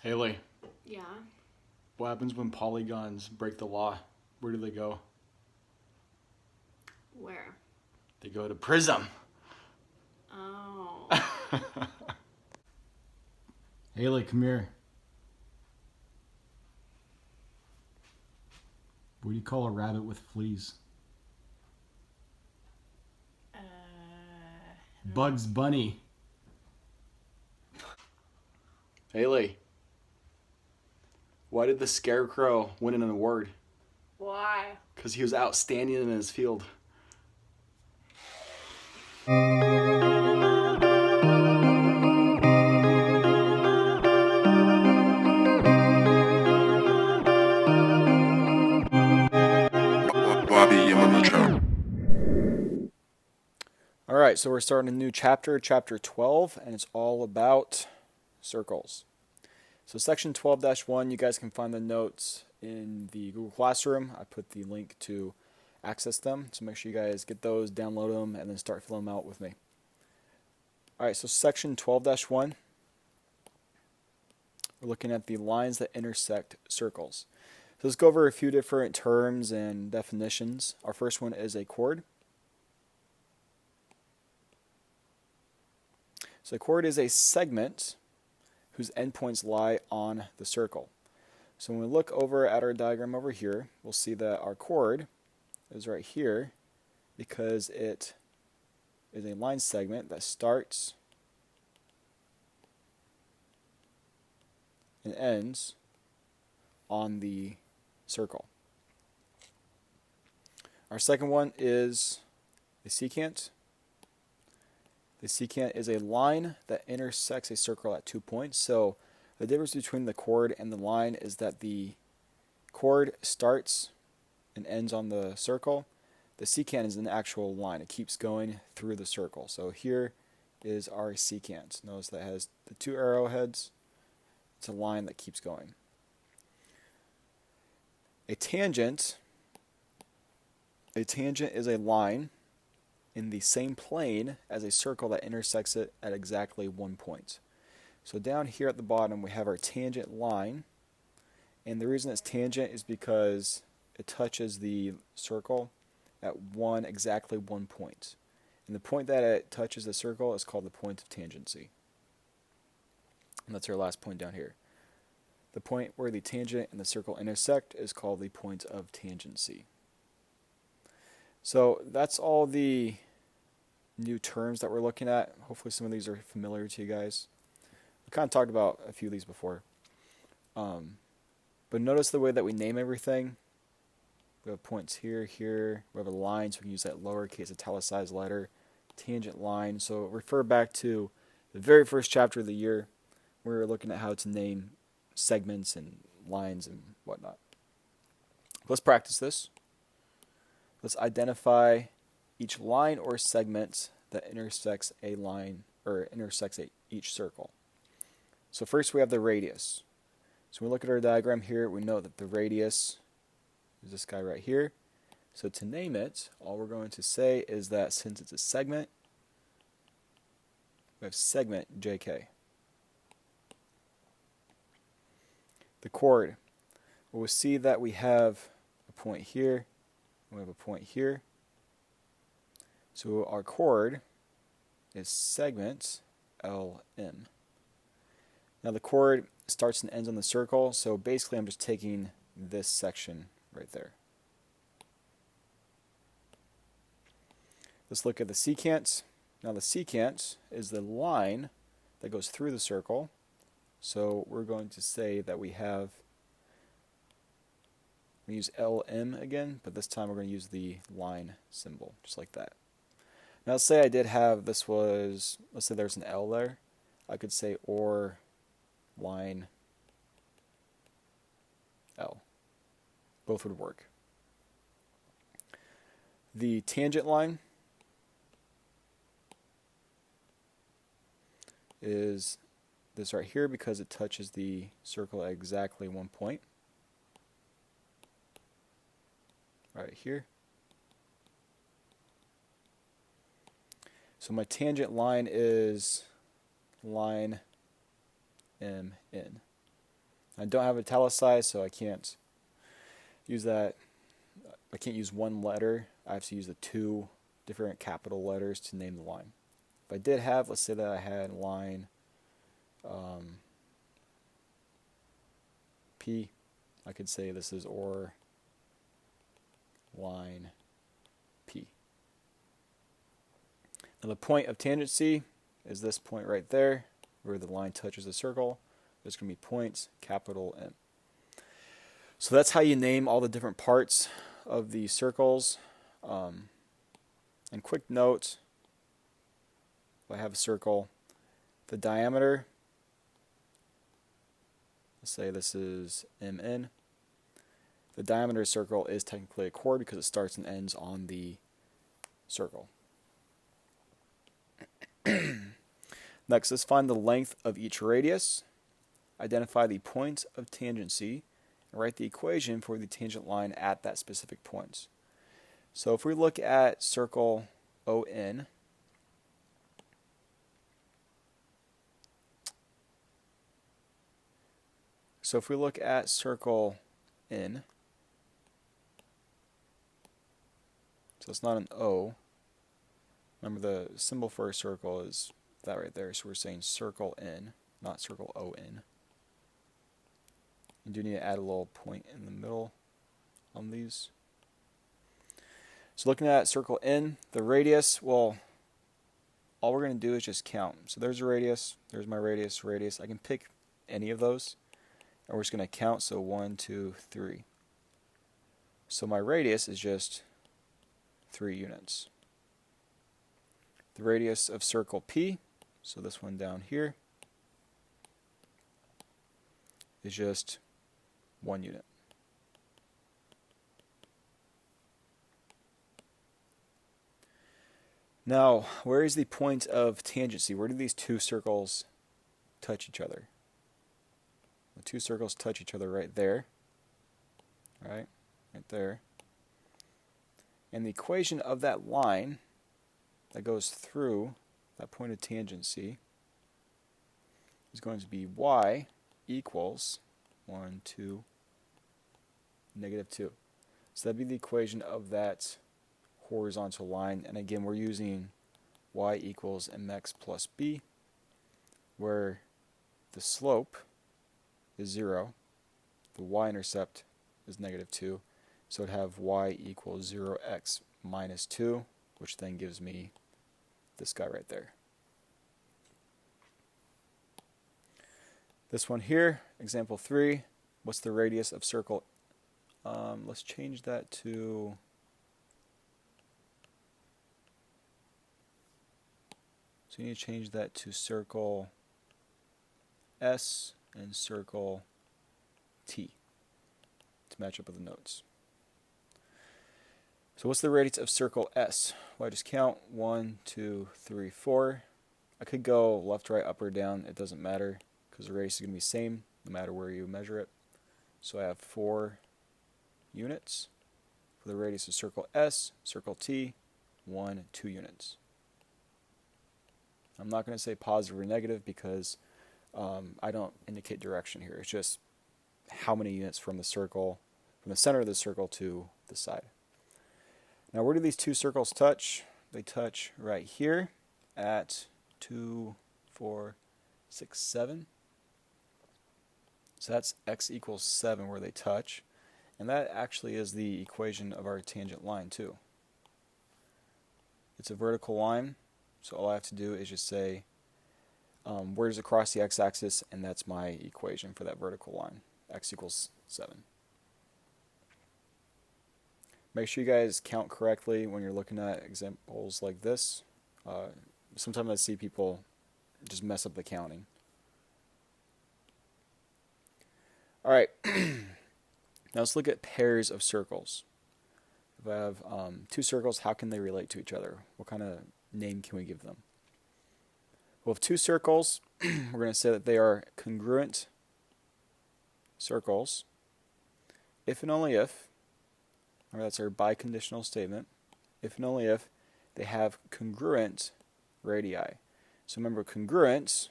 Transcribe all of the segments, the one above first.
Haley, Yeah. what happens when polygons break the law? Where do they go? Where? They go to Prism. Oh. Haley, come here. What do you call a rabbit with fleas? Uh, Bugs Bunny. Haley, why did the Scarecrow win an award? Why? Because he was outstanding in his field. Bobby Yamamoto. All right, so we're starting a new chapter, chapter 12, and it's all about circles. So section 12-1, you guys can find the notes in the Google Classroom. I put the link to access them, so make sure you guys get those, download them, and then start filling them out with me. All right, so section 12-1, we're looking at the lines that intersect circles. So let's go over a few different terms and definitions. Our first one is a chord. So a chord is a segment whose endpoints lie on the circle. So when we look over at our diagram over here, we'll see that our chord is right here because it is a line segment that starts and ends on the circle. Our second one is the secant. The secant is a line that intersects a circle at 2 points. So the difference between the chord and the line is that the chord starts and ends on the circle. The secant is an actual line. It keeps going through the circle. So here is our secant. Notice that it has the two arrowheads. It's a line that keeps going. A tangent is a line in the same plane as a circle that intersects it at exactly 1 point. So down here at the bottom we have our tangent line, and the reason it's tangent is because it touches the circle at exactly 1 point. And the point that it touches the circle is called the point of tangency. And that's our last point down here. The point where the tangent and the circle intersect is called the point of tangency. So that's all the new terms that we're looking at. Hopefully some of these are familiar to you guys. We kind of talked about a few of these before. But notice the way that we name everything. We have points here, here. We have a line, so we can use that lowercase italicized letter. Tangent line. So refer back to the very first chapter of the year where we were looking at how to name segments and lines and whatnot. Let's practice this. Let's identify each line or segment that intersects a line or intersects each circle. So first we have the radius. So when we look at our diagram here, we know that the radius is this guy right here. So to name it, all we're going to say is that since it's a segment, we have segment JK. The chord, well, we'll see that we have a point here, and we have a point here. So our chord is segment LM. Now the chord starts and ends on the circle, so basically I'm just taking this section right there. Let's look at the secant. Now the secant is the line that goes through the circle. So we're going to say that we use LM again, but this time we're going to use the line symbol, just like that. Now let's say I did have, let's say there's an L there. I could say or line L. Both would work. The tangent line is this right here because it touches the circle at exactly 1 point. Right here. So my tangent line is line MN. I don't have italicized, so I can't use that. I can't use one letter. I have to use the two different capital letters to name the line. If I did have, let's say that I had line P, I could say this is or line P. Now the point of tangency is this point right there, where the line touches the circle. There's going to be points, capital M. So that's how you name all the different parts of the circles. And quick note, if I have a circle, the diameter, let's say this is MN. The diameter of the circle is technically a chord because it starts and ends on the circle. Next, let's find the length of each radius, identify the point of tangency, and write the equation for the tangent line at that specific point. So if we look at circle ON, so it's not an O. Remember the symbol for a circle is that right there, so we're saying circle N, not circle ON. You do need to add a little point in the middle on these. So looking at circle N, the radius, well, all we're going to do is just count. So there's a radius, there's my radius. I can pick any of those, and we're just going to count, so 1, 2, 3. So my radius is just 3 units. The radius of circle P, so this one down here, is just 1 unit. Now, where is the point of tangency? Where do these two circles touch each other? The two circles touch each other right there. Right there. And the equation of that line that goes through that point of tangency is going to be y equals 1, 2, -2. So that'd be the equation of that horizontal line. And again, we're using y equals mx plus b, where the slope is 0, the y-intercept is -2, so I'd have y equals 0x minus 2, which then gives me this guy right there. This one here, example 3, what's the radius of circle? Let's change that to... So you need to change that to circle S and circle T to match up with the notes. So what's the radius of circle S? Well, I just count 1, 2, 3, 4. I could go left, right, up, or down. It doesn't matter because the radius is going to be the same no matter where you measure it. So I have 4 units for the radius of circle S, circle T, 1, 2 units. I'm not going to say positive or negative because I don't indicate direction here. It's just how many units from the circle, from the center of the circle to the side. Now, where do these two circles touch? They touch right here at 2, 4, 6, 7. So that's x equals 7 where they touch. And that actually is the equation of our tangent line too. It's a vertical line. So all I have to do is just say, where does it cross the x-axis? And that's my equation for that vertical line. X equals 7. Make sure you guys count correctly when you're looking at examples like this. Sometimes I see people just mess up the counting. All right. Now let's look at pairs of circles. If I have two circles, how can they relate to each other? What kind of name can we give them? Well, if two circles, we're going to say that they are congruent circles if and only if, remember that's our biconditional statement, if and only if they have congruent radii. So remember, congruent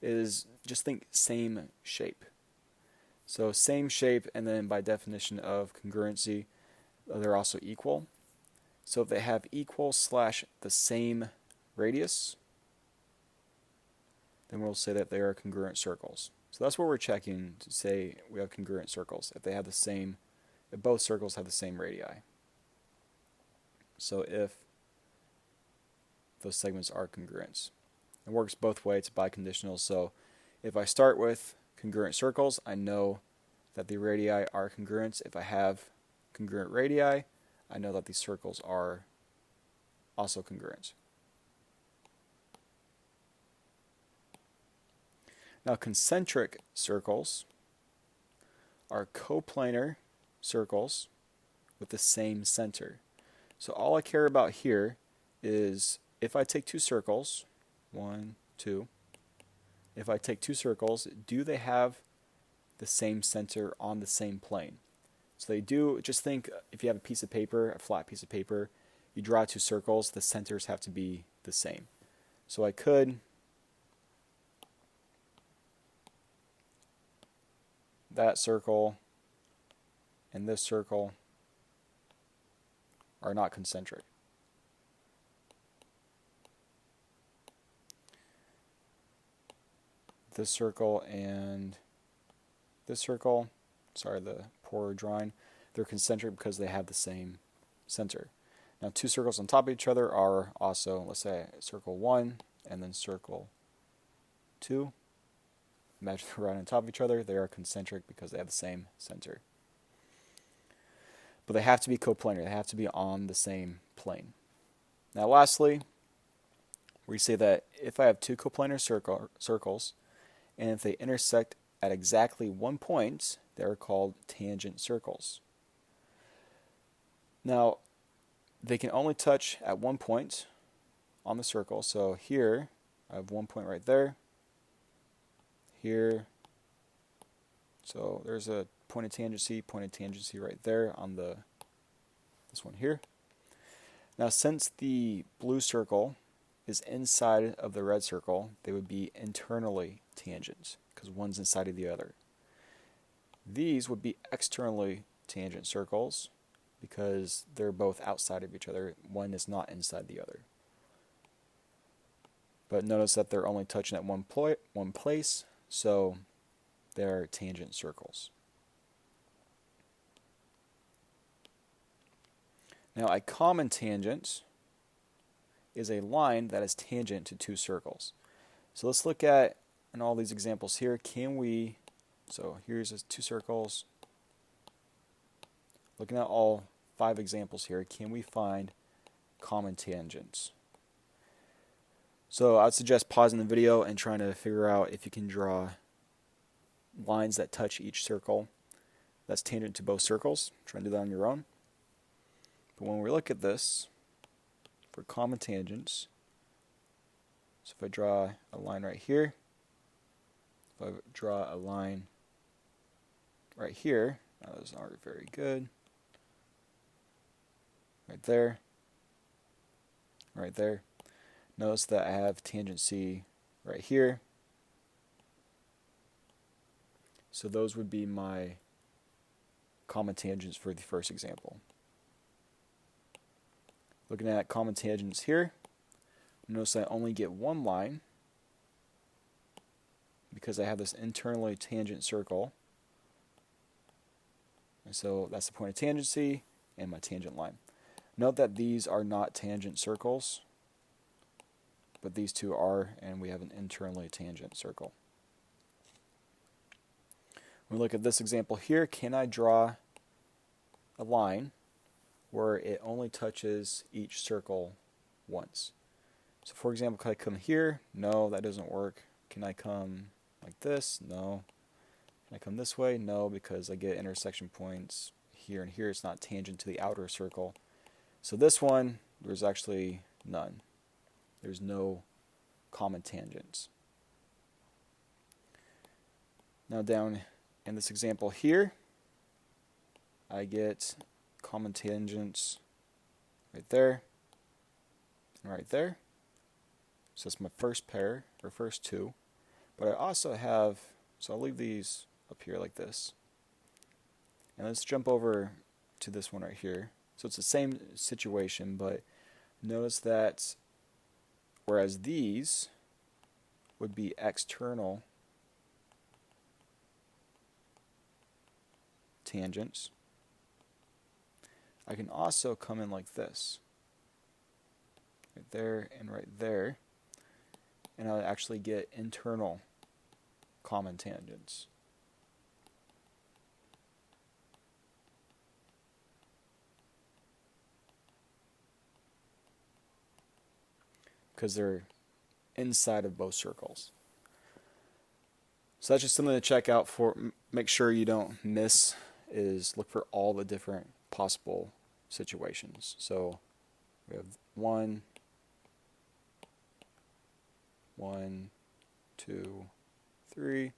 is just think same shape. So same shape, and then by definition of congruency, they're also equal. So if they have equal / the same radius, then we'll say that they are congruent circles. So that's what we're checking to say we have congruent circles, if they have the same, if both circles have the same radii. So if those segments are congruent. It works both ways, it's biconditional. So if I start with congruent circles, I know that the radii are congruent. If I have congruent radii, I know that these circles are also congruent. Now, concentric circles are coplanar circles with the same center. So all I care about here is if I take two circles, 1, 2, if I take two circles, do they have the same center on the same plane? So they do. Just think if you have a piece of paper, a flat piece of paper, you draw two circles, the centers have to be the same. So I could that circle and this circle are not concentric. This circle and this circle, sorry, the poor drawing, they're concentric because they have the same center. Now, two circles on top of each other are also, let's say, circle 1 and then circle 2. Imagine they're right on top of each other. They are concentric because they have the same center. But they have to be coplanar. They have to be on the same plane. Now, lastly, we say that if I have two coplanar circles, and if they intersect at exactly one point, they are called tangent circles. Now, they can only touch at one point on the circle. So here, I have one point right there. Here, so there's a point of tangency right there on this one here. Now, since the blue circle is inside of the red circle, they would be internally tangent because one's inside of the other. These would be externally tangent circles because they're both outside of each other. One is not inside the other. But notice that they're only touching at one place, so they're tangent circles. Now, a common tangent is a line that is tangent to two circles. So let's look at, in all these examples here, so here's two circles. Looking at all 5 examples here, can we find common tangents? So I'd suggest pausing the video and trying to figure out if you can draw lines that touch each circle that's tangent to both circles. Try and do that on your own. But when we look at this, for common tangents, so if I draw a line right here, if I draw a line right here, those aren't very good, right there, right there. Notice that I have tangency right here. So those would be my common tangents for the first example. Looking at common tangents here, notice I only get one line because I have this internally tangent circle. And so that's the point of tangency and my tangent line. Note that these are not tangent circles, but these two are, and we have an internally tangent circle. When we look at this example here, can I draw a line where it only touches each circle once? So for example, can I come here? No, that doesn't work. Can I come like this? No. Can I come this way? No, because I get intersection points here and here. It's not tangent to the outer circle. So this one, there's actually none. There's no common tangents. Now down in this example here, I get common tangents right there and right there. So that's my first pair, or first two. But I also have, so I'll leave these up here like this. And let's jump over to this one right here. So it's the same situation, but notice that whereas these would be external tangents, I can also come in like this. Right there and right there. And I'll actually get internal common tangents. Because they're inside of both circles. So that's just something to check out for, make sure you don't miss, is look for all the different possible situations. So we have 1, 2, 3,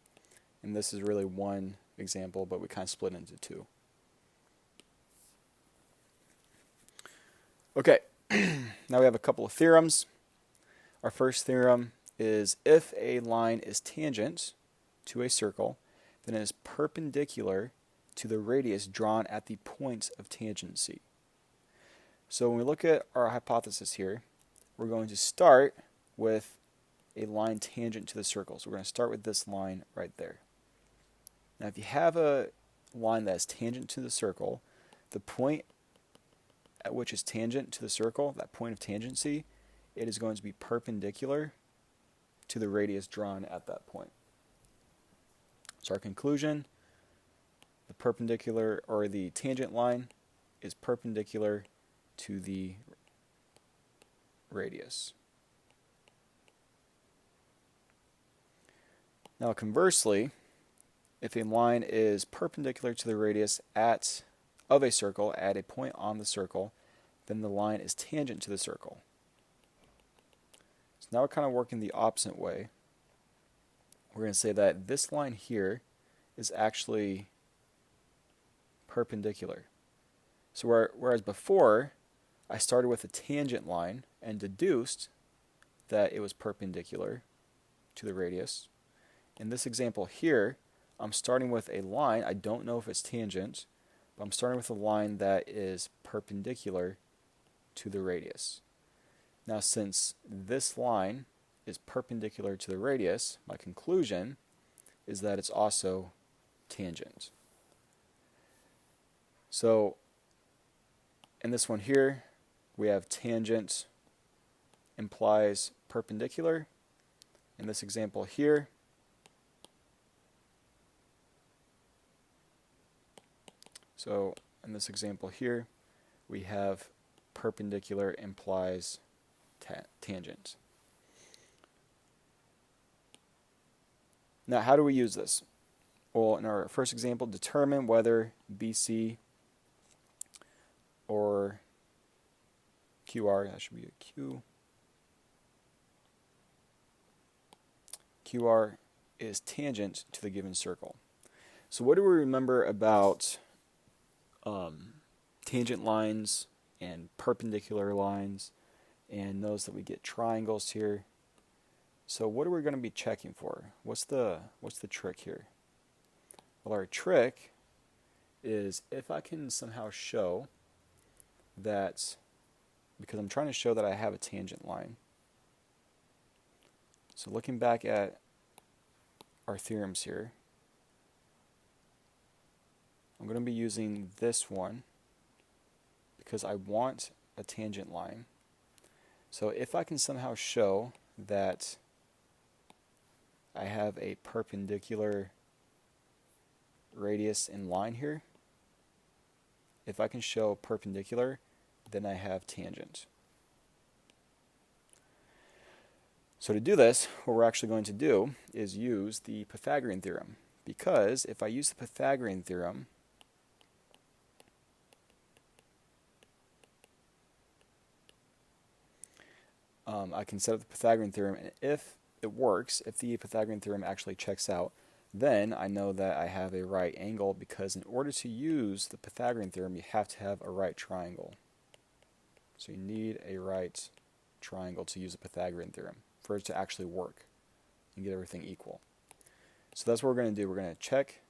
and this is really one example, but we kind of split into two. Okay, now we have a couple of theorems. Our first theorem is if a line is tangent to a circle, then it is perpendicular to the radius drawn at the points of tangency. So when we look at our hypothesis here, we're going to start with a line tangent to the circle. So we're going to start with this line right there. Now if you have a line that is tangent to the circle, the point at which is tangent to the circle, that point of tangency, it is going to be perpendicular to the radius drawn at that point. So our conclusion, the perpendicular or the tangent line is perpendicular to the radius. Now conversely, if a line is perpendicular to the radius of a circle at a point on the circle, then the line is tangent to the circle. So now we're kind of working the opposite way. We're going to say that this line here is actually perpendicular. So whereas before I started with a tangent line and deduced that it was perpendicular to the radius, in this example here, I'm starting with a line, I don't know if it's tangent, but I'm starting with a line that is perpendicular to the radius. Now since this line is perpendicular to the radius, my conclusion is that it's also tangent. So in this one here, we have tangent implies perpendicular. In this example here, so in this example here, we have perpendicular implies tangent. Now, how do we use this? Well, in our first example, determine whether BC or QR, that should be a Q, QR is tangent to the given circle. So what do we remember about tangent lines and perpendicular lines, and notice that we get triangles here. So what are we going to be checking for? What's the trick here? Well, our trick is if I can somehow show that, because I'm trying to show that I have a tangent line. So looking back at our theorems here, I'm going to be using this one because I want a tangent line. So if I can somehow show that I have a perpendicular radius in line here, if I can show perpendicular, then I have tangent. So to do this, what we're actually going to do is use the Pythagorean theorem, because if I use the Pythagorean theorem, I can set up the Pythagorean theorem, and if it works, if the Pythagorean theorem actually checks out, then I know that I have a right angle, because in order to use the Pythagorean theorem, you have to have a right triangle. So you need a right triangle to use the Pythagorean theorem for it to actually work and get everything equal. So that's what we're going to do. We're going to check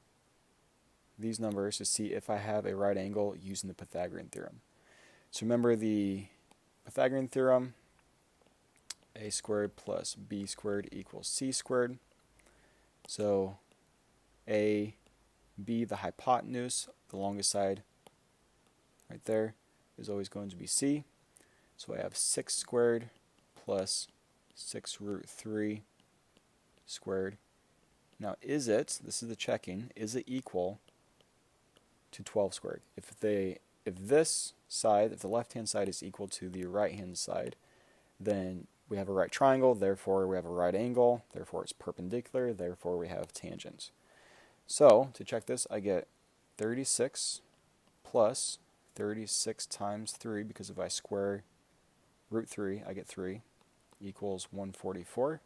these numbers to see if I have a right angle using the Pythagorean theorem. So remember the Pythagorean theorem, a squared plus b squared equals c squared. So a, b, the hypotenuse, the longest side right there, is always going to be c. So I have 6 squared plus 6 root 3 squared. Now this is the checking, is it equal to 12 squared? If this side, if the left-hand side is equal to the right-hand side, then we have a right triangle, therefore we have a right angle, therefore it's perpendicular, therefore we have tangents. So to check this, I get 36 plus 36 times 3, because if I square root 3, I get 3, equals 144.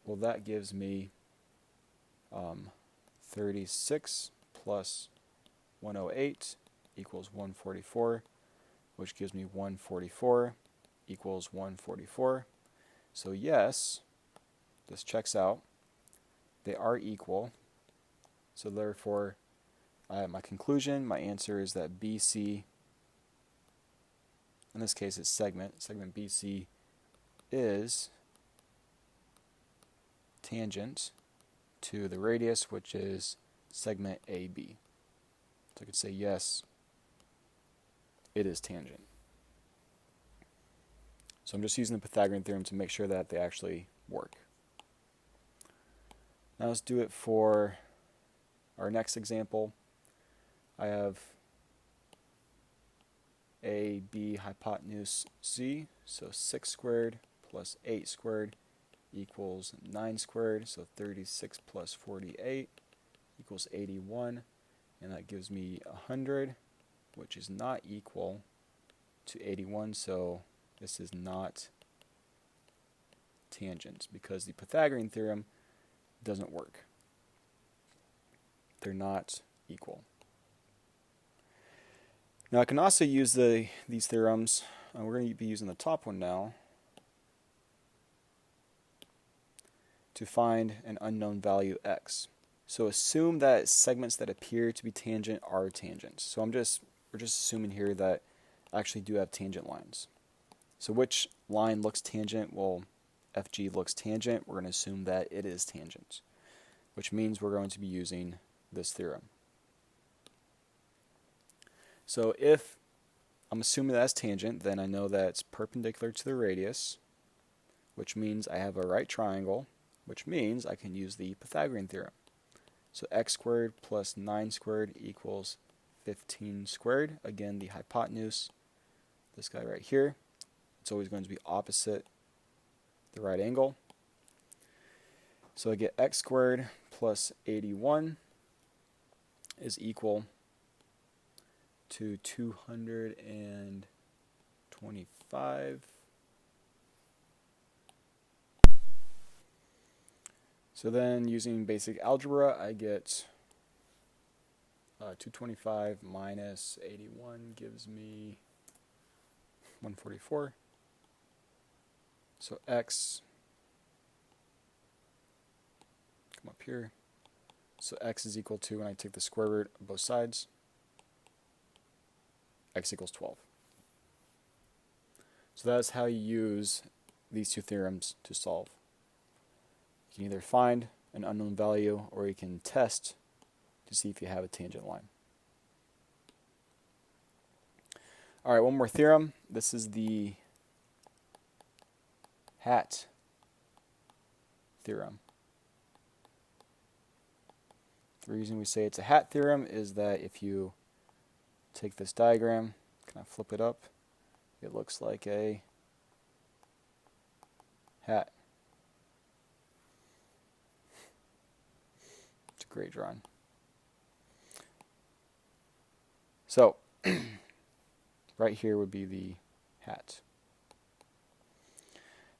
Well, that gives me 36 plus 108 equals 144, which gives me 144 equals 144. So yes, this checks out. They are equal. So therefore, my conclusion, my answer is that BC, in this case it's segment BC is tangent to the radius, which is segment AB. So I could say yes, it is tangent. So I'm just using the Pythagorean theorem to make sure that they actually work. Now let's do it for our next example. I have a, b, hypotenuse, c, so 6 squared plus 8 squared equals 9 squared, so 36 plus 48 equals 81, and that gives me 100, which is not equal to 81, so this is not tangent because the Pythagorean theorem doesn't work. They're not equal. Now I can also use these theorems. We're going to be using the top one now to find an unknown value x. So assume that segments that appear to be tangent are tangents. So we're just assuming here that I actually do have tangent lines. So which line looks tangent? Well, FG looks tangent. We're going to assume that it is tangent, which means we're going to be using this theorem. So if I'm assuming that's tangent, then I know that it's perpendicular to the radius, which means I have a right triangle, which means I can use the Pythagorean theorem. So x squared plus 9 squared equals 15 squared. Again, the hypotenuse, this guy right here, it's always going to be opposite the right angle. So I get x squared plus 81 is equal to 225. So then using basic algebra, I get 225 minus 81 gives me 144. So x, come up here. So x is equal to, when I take the square root of both sides, x equals 12. So that's how you use these two theorems to solve. You can either find an unknown value or you can test to see if you have a tangent line. All right, one more theorem. This is the hat theorem. The reason we say it's a hat theorem is that if you take this diagram, kind of flip it up, it looks like a hat. It's a great drawing. So, right here would be the hat.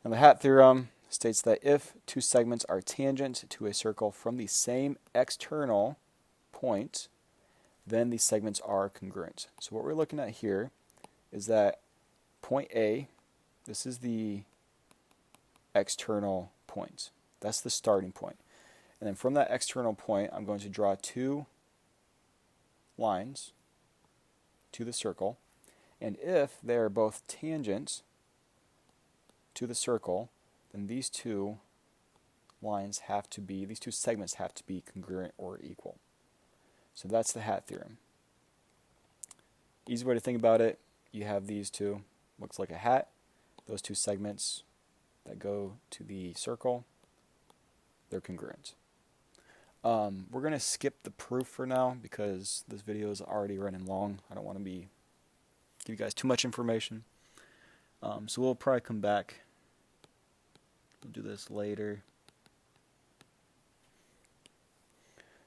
Now the hat theorem states that if two segments are tangent to a circle from the same external point, then these segments are congruent. So what we're looking at here is that point A, this is the external point. That's the starting point. And then from that external point, I'm going to draw 2 lines to the circle. And if they are both tangent to the circle, then these 2 lines have to be, these 2 segments have to be congruent or equal. So that's the hat theorem. Easy way to think about it, you have these 2, looks like a hat, those 2 segments that go to the circle, they're congruent. We're going to skip the proof for now because this video is already running long. I don't want to give you guys too much information. So we'll probably come back. We'll do this later.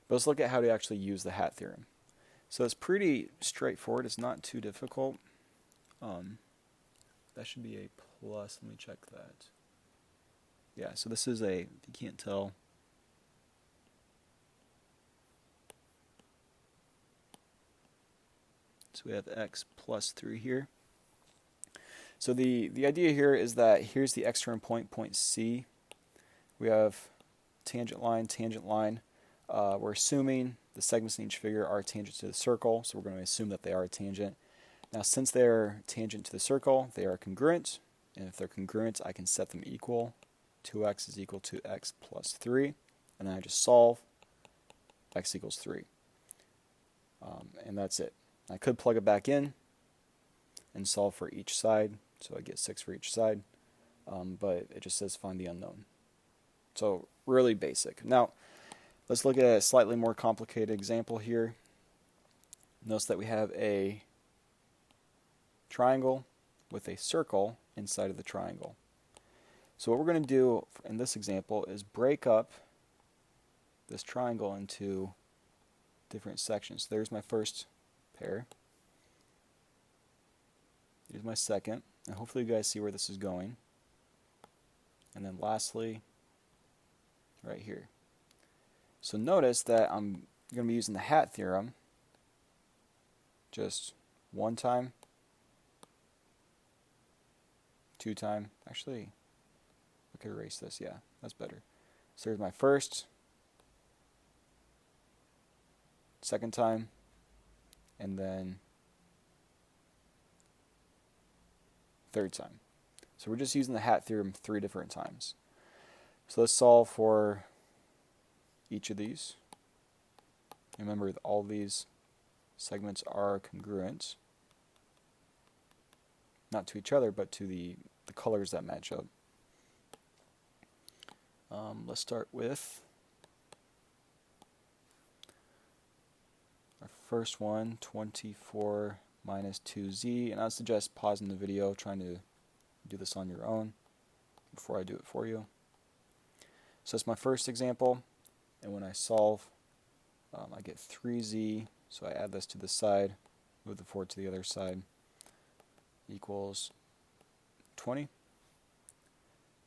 But let's look at how to actually use the hat theorem. So it's pretty straightforward. It's not too difficult. That should be a plus. Let me check that. Yeah, so this is a, if you can't tell, so we have x plus 3 here. So the idea here is that here's the external point, point C. We have tangent line, tangent line. We're assuming the segments in each figure are tangent to the circle, so we're going to assume that they are tangent. Now, since they're tangent to the circle, they are congruent, and if they're congruent, I can set them equal. 2x is equal to x plus 3, and then I just solve. X equals 3. And that's it. I could plug it back in and solve for each side, so I get 6 for each side, but it just says find the unknown. So really basic. Now, let's look at a slightly more complicated example here. Notice that we have a triangle with a circle inside of the triangle. So what we're going to do in this example is break up this triangle into different sections. So there's my first pair. Here's my second. And hopefully you guys see where this is going. And then lastly, right here. So notice that I'm going to be using the hat theorem just 1 time, 2 time. Actually, I could erase this. Yeah, that's better. So here's my first, second time, and then third time. So we're just using the hat theorem 3 different times. So let's solve for each of these. Remember, all these segments are congruent, not to each other, but to the colors that match up. Let's start with our first one, 24 minus 2z, and I suggest pausing the video, trying to do this on your own before I do it for you. So that's my first example, and when I solve, I get 3z, so I add this to the side, move the 4 to the other side, equals 20,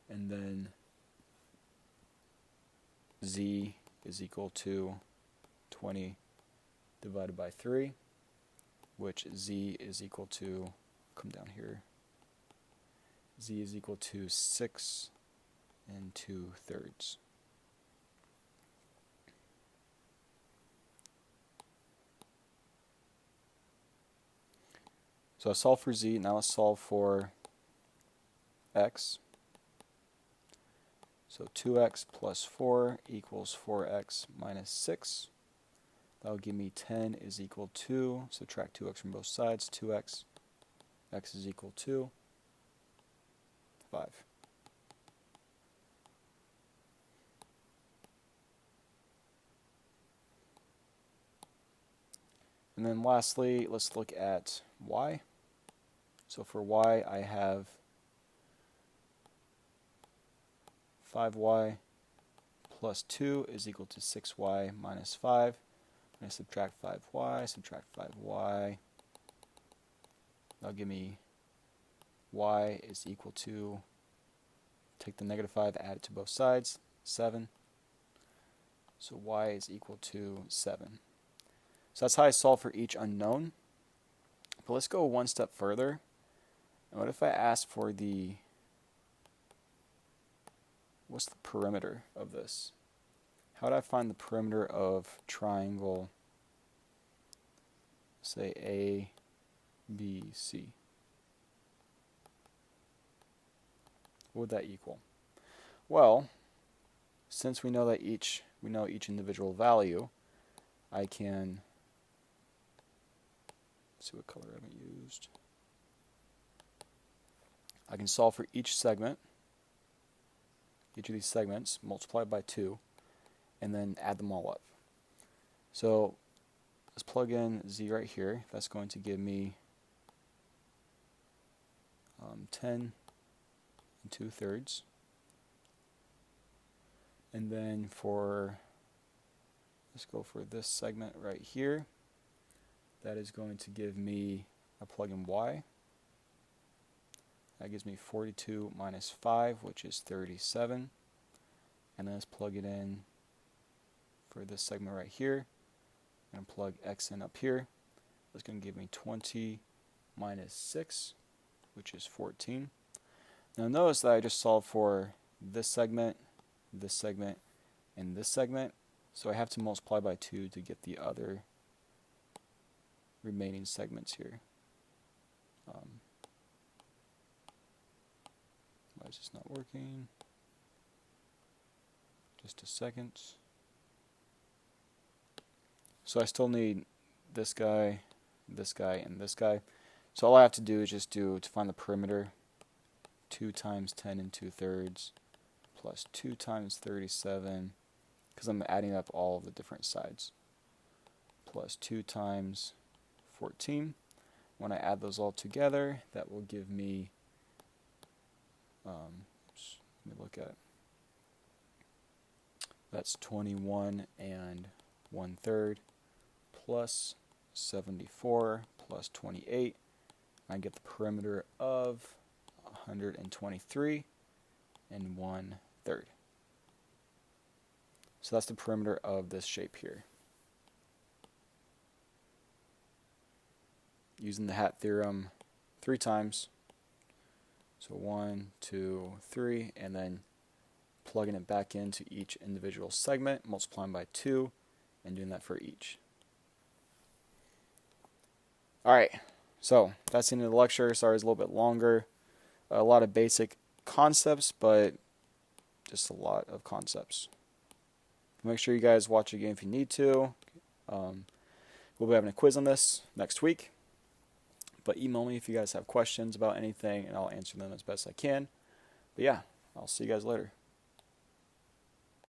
and then z is equal to 20 divided by 3, which z is equal to, come down here, z is equal to 6 2/3. So I solve for z, now let's solve for x. So 2x plus 4 equals 4x minus 6. That'll give me 10 is equal to, subtract 2x from both sides, 2x, x is equal to 5. And then lastly, let's look at y. So for y, I have 5y plus 2 is equal to 6y minus 5. I'm going to subtract 5y, subtract 5y. That'll give me y is equal to, take the negative 5, add it to both sides, 7. So y is equal to 7. So that's how I solve for each unknown. But let's go one step further. And what if I ask for what's the perimeter of this? how would I find the perimeter of triangle, say A, B, C? What would that equal? Well, since we know each individual value, I can see what color I haven't used. I can solve for each segment, each of these segments, multiply by 2, and then add them all up. So let's plug in z right here. That's going to give me 10 2/3. And then let's go for this segment right here. That is going to give me, I plug in y. That gives me 42 minus 5, which is 37. And then let's plug it in for this segment right here. I'm going to plug x in up here. That's going to give me 20 minus 6, which is 14. Now notice that I just solved for this segment, and this segment. So I have to multiply by 2 to get the other remaining segments here. Why is this not working? Just a second. So I still need this guy, and this guy. So all I have to do is just to find the perimeter, 2 times 10 2/3 plus 2 times 37, because I'm adding up all of the different sides, plus 2 times 14. When I add those all together, that will give me, let me look at, that's 21 1/3 plus 74 plus 28. I get the perimeter of 123 1/3. So that's the perimeter of this shape here. Using the hat theorem 3 times. So 1, 2, 3, and then plugging it back into each individual segment, multiplying by 2, and doing that for each. Alright, so that's the end of the lecture. Sorry it's a little bit longer. A lot of basic concepts, but just a lot of concepts. Make sure you guys watch again if you need to. We'll be having a quiz on this next week. But email me if you guys have questions about anything, and I'll answer them as best I can. But yeah, I'll see you guys later.